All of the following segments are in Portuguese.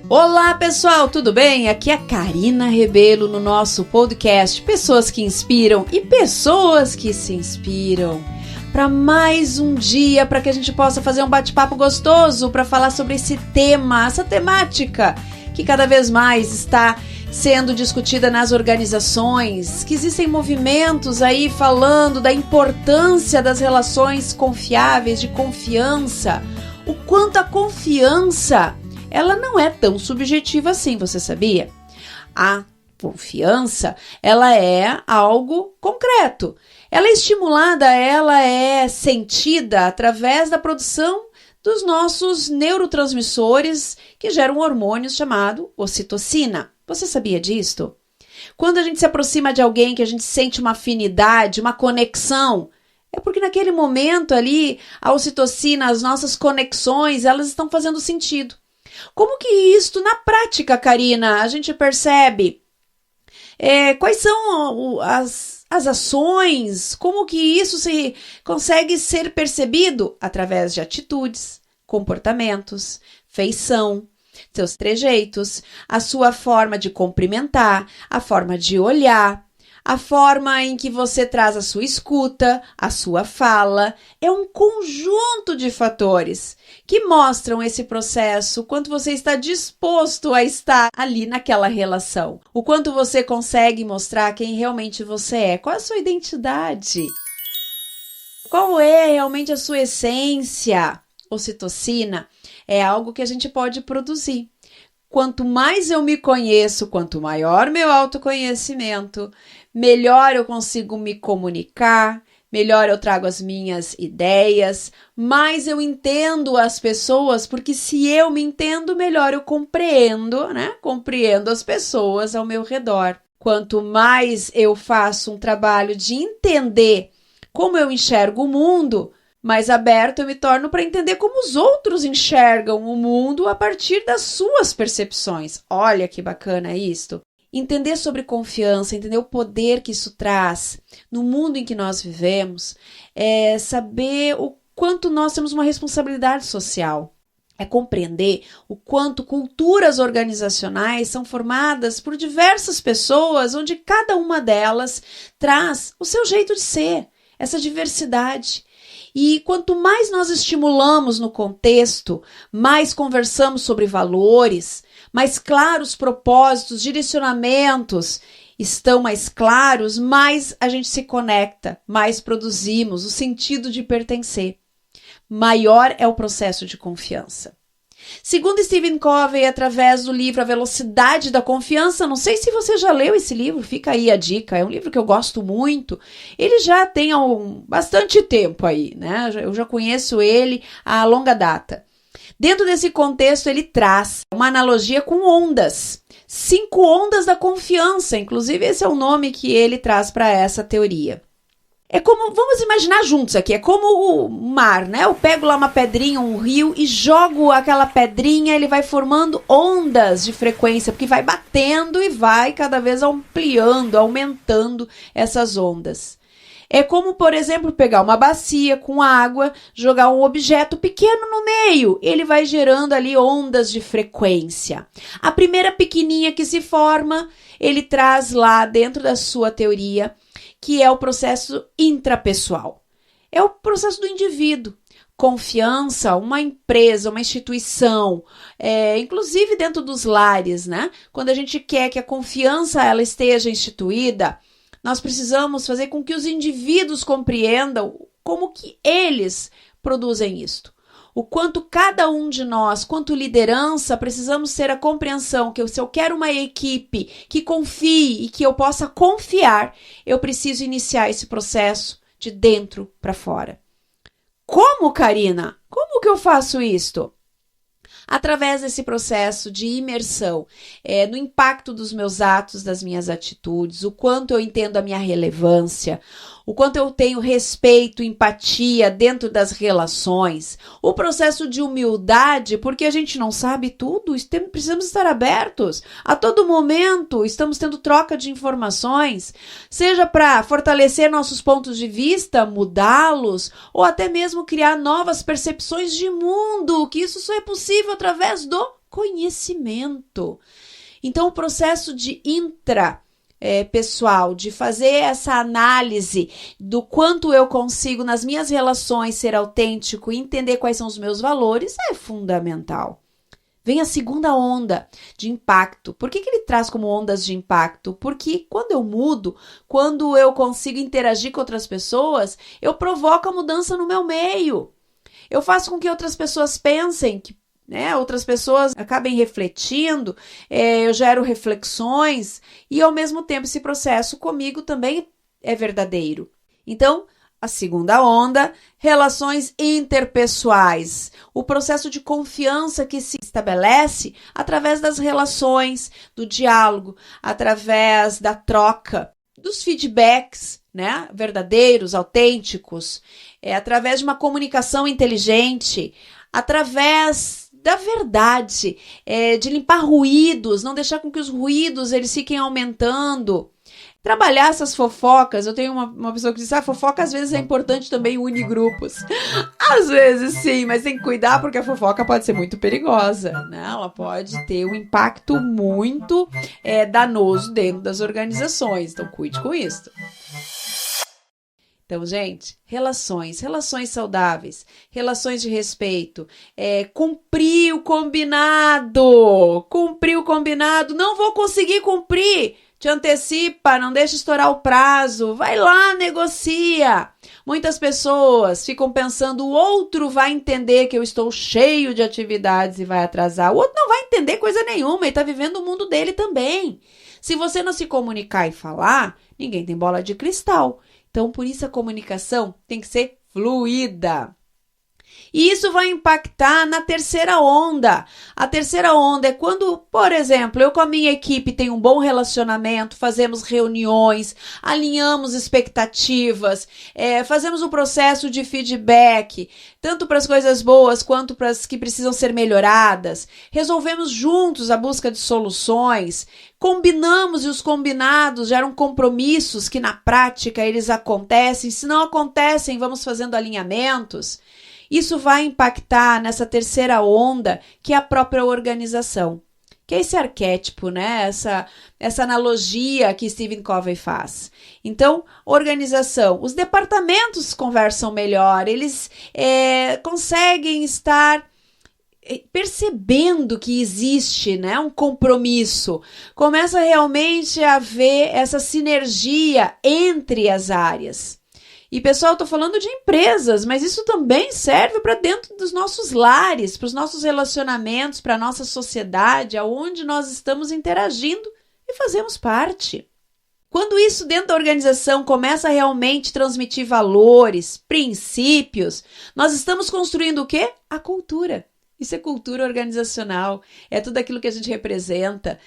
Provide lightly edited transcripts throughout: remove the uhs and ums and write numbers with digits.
Olá pessoal, tudo bem? Aqui é a Karina Rebelo no nosso podcast Pessoas que Inspiram e Pessoas que se Inspiram. Para mais um dia, para que a gente possa fazer um bate-papo gostoso para falar sobre esse tema, essa temática que cada vez mais está sendo discutida nas organizações, que existem movimentos aí falando da importância das relações confiáveis, de confiança, o quanto a confiança ela não é tão subjetiva assim, você sabia? A confiança, ela é algo concreto. Ela é estimulada, ela é sentida através da produção dos nossos neurotransmissores que geram um hormônio chamado ocitocina. Você sabia disto? Quando a gente se aproxima de alguém que a gente sente uma afinidade, uma conexão, é porque naquele momento ali, a ocitocina, as nossas conexões, elas estão fazendo sentido. Como que isto na prática, Karina, a gente percebe? Quais são as ações? Como que isso se consegue ser percebido? Através de atitudes, comportamentos, feição, seus trejeitos, a sua forma de cumprimentar, a forma de olhar, a forma em que você traz a sua escuta, a sua fala. É um conjunto de fatores que mostram esse processo, o quanto você está disposto a estar ali naquela relação, o quanto você consegue mostrar quem realmente você é, qual é a sua identidade, qual é realmente a sua essência. Ocitocina é algo que a gente pode produzir. Quanto mais eu me conheço, quanto maior meu autoconhecimento, melhor eu consigo me comunicar, melhor eu trago as minhas ideias, mais eu entendo as pessoas, porque se eu me entendo, melhor eu compreendo, né? Compreendo as pessoas ao meu redor. Quanto mais eu faço um trabalho de entender como eu enxergo o mundo, mais aberto eu me torno para entender como os outros enxergam o mundo a partir das suas percepções. Olha que bacana isto. Entender sobre confiança, entender o poder que isso traz no mundo em que nós vivemos, é saber o quanto nós temos uma responsabilidade social. É compreender o quanto culturas organizacionais são formadas por diversas pessoas, onde cada uma delas traz o seu jeito de ser, essa diversidade. E quanto mais nós estimulamos no contexto, mais conversamos sobre valores, mais claros propósitos, direcionamentos estão mais claros, mais a gente se conecta, mais produzimos o sentido de pertencer. Maior é o processo de confiança. Segundo Stephen Covey, através do livro A Velocidade da Confiança, não sei se você já leu esse livro, fica aí a dica, é um livro que eu gosto muito, ele já tem bastante tempo aí, né? Eu já conheço ele há longa data. Dentro desse contexto, ele traz uma analogia com ondas, 5 ondas da confiança, inclusive esse é o nome que ele traz para essa teoria. É como, vamos imaginar juntos aqui, é como o mar, né? Eu pego lá uma pedrinha, um rio e jogo aquela pedrinha, ele vai formando ondas de frequência, porque vai batendo e vai cada vez ampliando, aumentando essas ondas. É como, por exemplo, pegar uma bacia com água, jogar um objeto pequeno no meio, ele vai gerando ali ondas de frequência. A primeira pequenininha que se forma, ele traz lá dentro da sua teoria, que é o processo intrapessoal. É o processo do indivíduo. Confiança, uma empresa, uma instituição, inclusive dentro dos lares, né? Quando a gente quer que a confiança ela esteja instituída, nós precisamos fazer com que os indivíduos compreendam como que eles produzem isto. O quanto cada um de nós, quanto liderança, precisamos ter a compreensão que se eu quero uma equipe que confie e que eu possa confiar, eu preciso iniciar esse processo de dentro para fora. Como, Karina? Como que eu faço isto? Através desse processo de imersão, no impacto dos meus atos, das minhas atitudes, o quanto eu entendo a minha relevância, o quanto eu tenho respeito, empatia dentro das relações, o processo de humildade, porque a gente não sabe tudo, precisamos estar abertos. A todo momento estamos tendo troca de informações, seja para fortalecer nossos pontos de vista, mudá-los, ou até mesmo criar novas percepções de mundo, que isso só é possível através do conhecimento. Então, o processo de pessoal, de fazer essa análise do quanto eu consigo nas minhas relações ser autêntico e entender quais são os meus valores é fundamental. Vem a segunda onda de impacto. Por que ele traz como ondas de impacto? Porque quando eu mudo, quando eu consigo interagir com outras pessoas, eu provoco a mudança no meu meio. Eu faço com que outras pessoas pensem, que outras pessoas acabem refletindo, eu gero reflexões e ao mesmo tempo esse processo comigo também é verdadeiro. Então, a segunda onda, relações interpessoais. O processo de confiança que se estabelece através das relações, do diálogo, através da troca, dos feedbacks, verdadeiros, autênticos, através de uma comunicação inteligente, através da verdade, de limpar ruídos, não deixar com que os ruídos eles fiquem aumentando. Trabalhar essas fofocas, eu tenho uma pessoa que diz, fofoca às vezes é importante também, une grupos. Às vezes sim, mas tem que cuidar porque a fofoca pode ser muito perigosa, Ela pode ter um impacto muito danoso dentro das organizações, então cuide com isso. Então, gente, relações saudáveis, relações de respeito, cumprir o combinado, não vou conseguir cumprir, te antecipa, não deixa estourar o prazo, vai lá, negocia. Muitas pessoas ficam pensando, o outro vai entender que eu estou cheio de atividades e vai atrasar, o outro não vai entender coisa nenhuma, ele está vivendo o mundo dele também. Se você não se comunicar e falar, ninguém tem bola de cristal. Então, por isso a comunicação tem que ser fluida. E isso vai impactar na terceira onda. A terceira onda é quando, por exemplo, eu com a minha equipe tenho um bom relacionamento, fazemos reuniões, alinhamos expectativas, fazemos um processo de feedback, tanto para as coisas boas quanto para as que precisam ser melhoradas. Resolvemos juntos a busca de soluções, combinamos e os combinados geram compromissos que na prática eles acontecem. Se não acontecem, vamos fazendo alinhamentos. Isso vai impactar nessa terceira onda, que é a própria organização. Que é esse arquétipo, essa analogia que Stephen Covey faz. Então, organização. Os departamentos conversam melhor, eles conseguem estar percebendo que existe um compromisso. Começa realmente a haver essa sinergia entre as áreas. E, pessoal, eu estou falando de empresas, mas isso também serve para dentro dos nossos lares, para os nossos relacionamentos, para a nossa sociedade, aonde nós estamos interagindo e fazemos parte. Quando isso dentro da organização começa a realmente transmitir valores, princípios, nós estamos construindo o quê? A cultura. Isso é cultura organizacional, é tudo aquilo que a gente representa,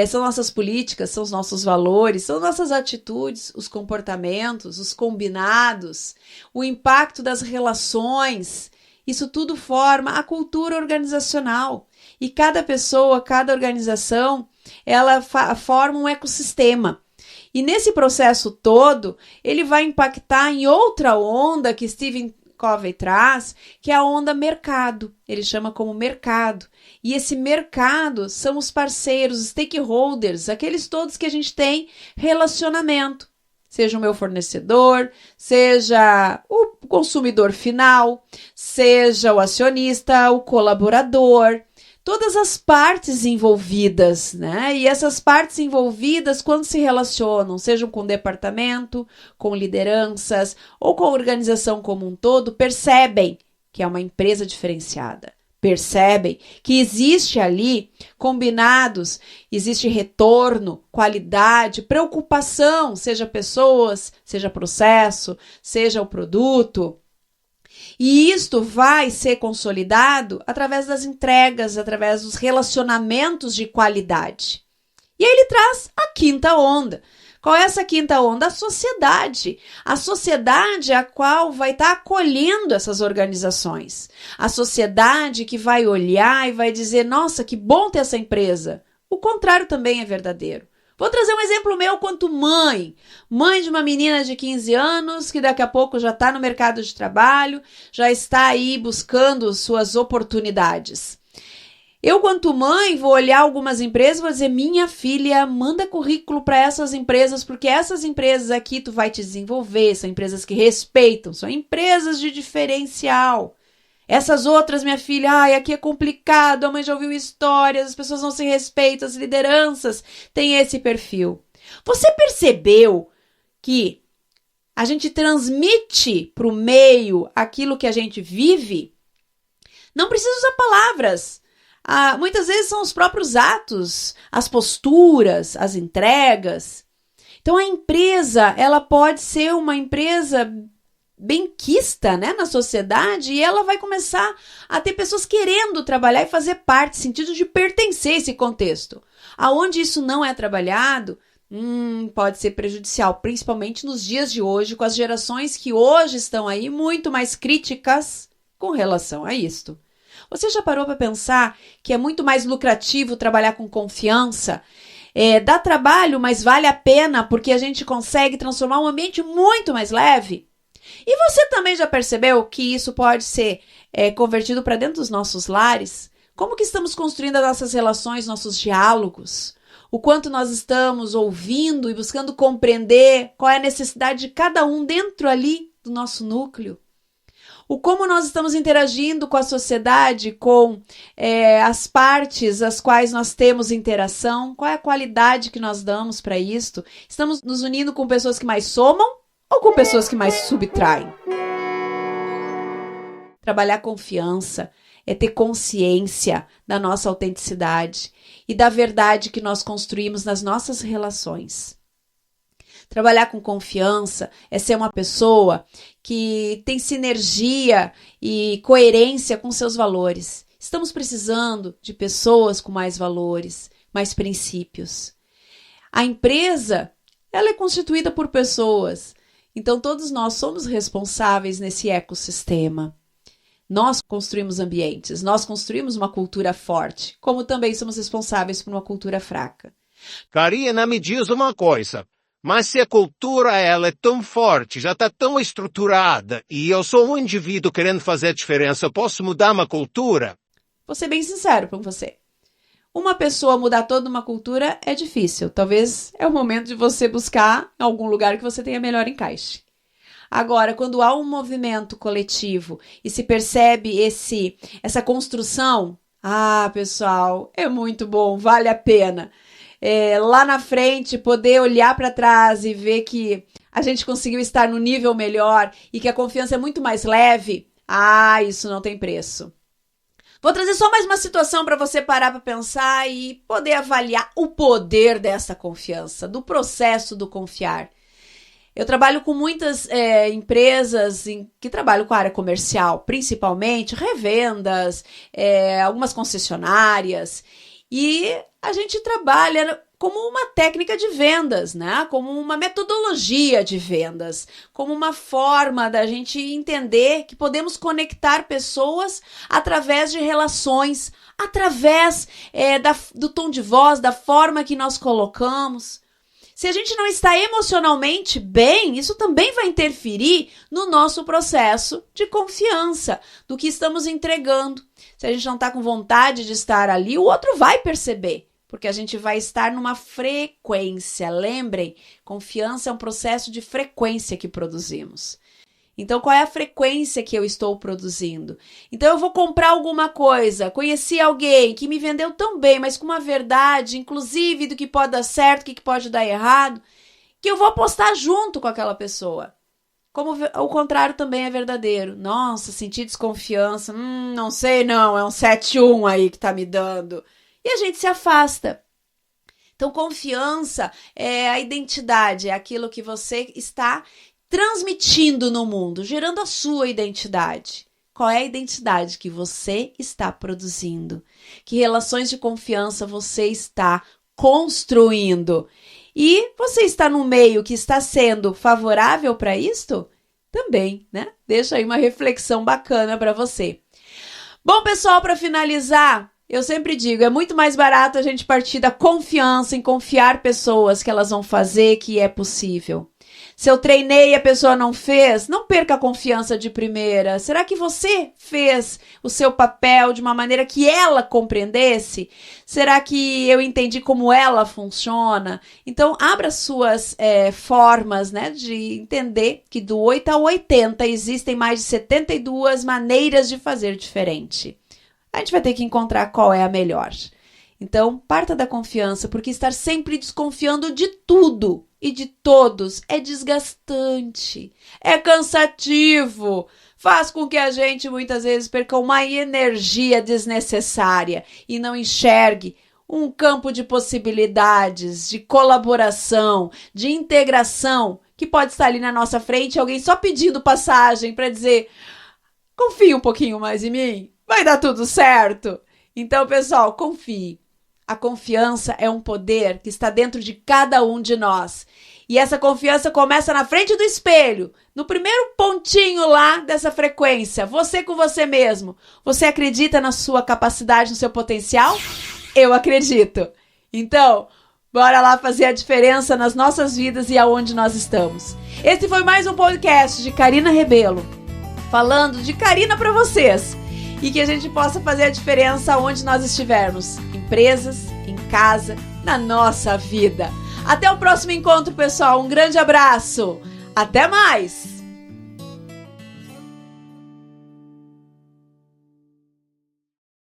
são nossas políticas, são os nossos valores, são nossas atitudes, os comportamentos, os combinados, o impacto das relações. Isso tudo forma a cultura organizacional. E cada pessoa, cada organização, ela forma um ecossistema. E nesse processo todo, ele vai impactar em outra onda que Stephen Covey traz, que é a onda mercado. Ele chama como mercado. E esse mercado são os parceiros, os stakeholders, aqueles todos que a gente tem relacionamento. Seja o meu fornecedor, seja o consumidor final, seja o acionista, o colaborador. Todas as partes envolvidas, E essas partes envolvidas, quando se relacionam, sejam com o departamento, com lideranças ou com a organização como um todo, percebem que é uma empresa diferenciada. Percebem que existe ali combinados, existe retorno, qualidade, preocupação, seja pessoas, seja processo, seja o produto. E isto vai ser consolidado através das entregas, através dos relacionamentos de qualidade. E aí ele traz a quinta onda. Qual é essa quinta onda? A sociedade. A sociedade a qual vai estar acolhendo essas organizações. A sociedade que vai olhar e vai dizer, nossa, que bom ter essa empresa. O contrário também é verdadeiro. Vou trazer um exemplo meu quanto mãe de uma menina de 15 anos que daqui a pouco já está no mercado de trabalho, já está aí buscando suas oportunidades. Eu, quanto mãe, vou olhar algumas empresas e vou dizer, minha filha, manda currículo para essas empresas, porque essas empresas aqui tu vai te desenvolver, são empresas que respeitam, são empresas de diferencial. Essas outras, minha filha, aqui é complicado, a mãe já ouviu histórias, as pessoas não se respeitam, as lideranças têm esse perfil. Você percebeu que a gente transmite para o meio aquilo que a gente vive? Não precisa usar palavras. Muitas vezes são os próprios atos, as posturas, as entregas. Então a empresa, ela pode ser uma empresa benquista, né, na sociedade, e ela vai começar a ter pessoas querendo trabalhar e fazer parte, sentido de pertencer a esse contexto. Aonde isso não é trabalhado, pode ser prejudicial, principalmente nos dias de hoje, com as gerações que hoje estão aí muito mais críticas com relação a isto. Você já parou para pensar que é muito mais lucrativo trabalhar com confiança? Dá trabalho, mas vale a pena porque a gente consegue transformar um ambiente muito mais leve? E você também já percebeu que isso pode ser convertido para dentro dos nossos lares? Como que estamos construindo as nossas relações, nossos diálogos? O quanto nós estamos ouvindo e buscando compreender qual é a necessidade de cada um dentro ali do nosso núcleo? O como nós estamos interagindo com a sociedade, com as partes as quais nós temos interação, qual é a qualidade que nós damos para isto? Estamos nos unindo com pessoas que mais somam ou com pessoas que mais subtraem? Trabalhar confiança é ter consciência da nossa autenticidade e da verdade que nós construímos nas nossas relações. Trabalhar com confiança é ser uma pessoa que tem sinergia e coerência com seus valores. Estamos precisando de pessoas com mais valores, mais princípios. A empresa, ela é constituída por pessoas, então todos nós somos responsáveis nesse ecossistema. Nós construímos ambientes, nós construímos uma cultura forte, como também somos responsáveis por uma cultura fraca. Karina, me diz uma coisa. Mas se a cultura ela é tão forte, já está tão estruturada, e eu sou um indivíduo querendo fazer a diferença, eu posso mudar uma cultura? Vou ser bem sincero com você. Uma pessoa mudar toda uma cultura é difícil. Talvez é o momento de você buscar algum lugar que você tenha melhor encaixe. Agora, quando há um movimento coletivo e se percebe essa construção, pessoal, é muito bom, vale a pena. Lá na frente, poder olhar para trás e ver que a gente conseguiu estar no nível melhor e que a confiança é muito mais leve, isso não tem preço. Vou trazer só mais uma situação para você parar para pensar e poder avaliar o poder dessa confiança, do processo do confiar. Eu trabalho com muitas empresas que trabalham com a área comercial, principalmente revendas, algumas concessionárias. E a gente trabalha como uma técnica de vendas, né? Como uma metodologia de vendas, como uma forma da gente entender que podemos conectar pessoas através de relações, através do tom de voz, da forma que nós colocamos. Se a gente não está emocionalmente bem, isso também vai interferir no nosso processo de confiança, do que estamos entregando. Se a gente não está com vontade de estar ali, o outro vai perceber, porque a gente vai estar numa frequência. Lembrem, confiança é um processo de frequência que produzimos. Então, qual é a frequência que eu estou produzindo? Então, eu vou comprar alguma coisa, conheci alguém que me vendeu tão bem, mas com uma verdade, inclusive do que pode dar certo, do que pode dar errado, que eu vou apostar junto com aquela pessoa. Como o contrário também é verdadeiro. Nossa, senti desconfiança, não sei não, é um 7-1 aí que tá me dando. E a gente se afasta. Então, confiança é a identidade, é aquilo que você está transmitindo no mundo, gerando a sua identidade. Qual é a identidade que você está produzindo? Que relações de confiança você está construindo? E você está num meio que está sendo favorável para isto? Também, né? Deixa aí uma reflexão bacana para você. Bom, pessoal, para finalizar, eu sempre digo, é muito mais barato a gente partir da confiança em confiar pessoas que elas vão fazer que é possível. Se eu treinei e a pessoa não fez, não perca a confiança de primeira. Será que você fez o seu papel de uma maneira que ela compreendesse? Será que eu entendi como ela funciona? Então, abra suas formas, né, de entender que do 8 ao 80 existem mais de 72 maneiras de fazer diferente. A gente vai ter que encontrar qual é a melhor. Então, parta da confiança, porque estar sempre desconfiando de tudo e de todos é desgastante, é cansativo, faz com que a gente muitas vezes perca uma energia desnecessária e não enxergue um campo de possibilidades, de colaboração, de integração, que pode estar ali na nossa frente, alguém só pedindo passagem para dizer, confie um pouquinho mais em mim, vai dar tudo certo. Então, pessoal, confie. A confiança é um poder que está dentro de cada um de nós. E essa confiança começa na frente do espelho, no primeiro pontinho lá dessa frequência, você com você mesmo. Você acredita na sua capacidade, no seu potencial? Eu acredito. Então, bora lá fazer a diferença nas nossas vidas e aonde nós estamos. Esse foi mais um podcast de Karina Rebelo, falando de Karina para vocês. E que a gente possa fazer a diferença onde nós estivermos. Empresas, em casa, na nossa vida. Até o próximo encontro, pessoal. Um grande abraço. Até mais!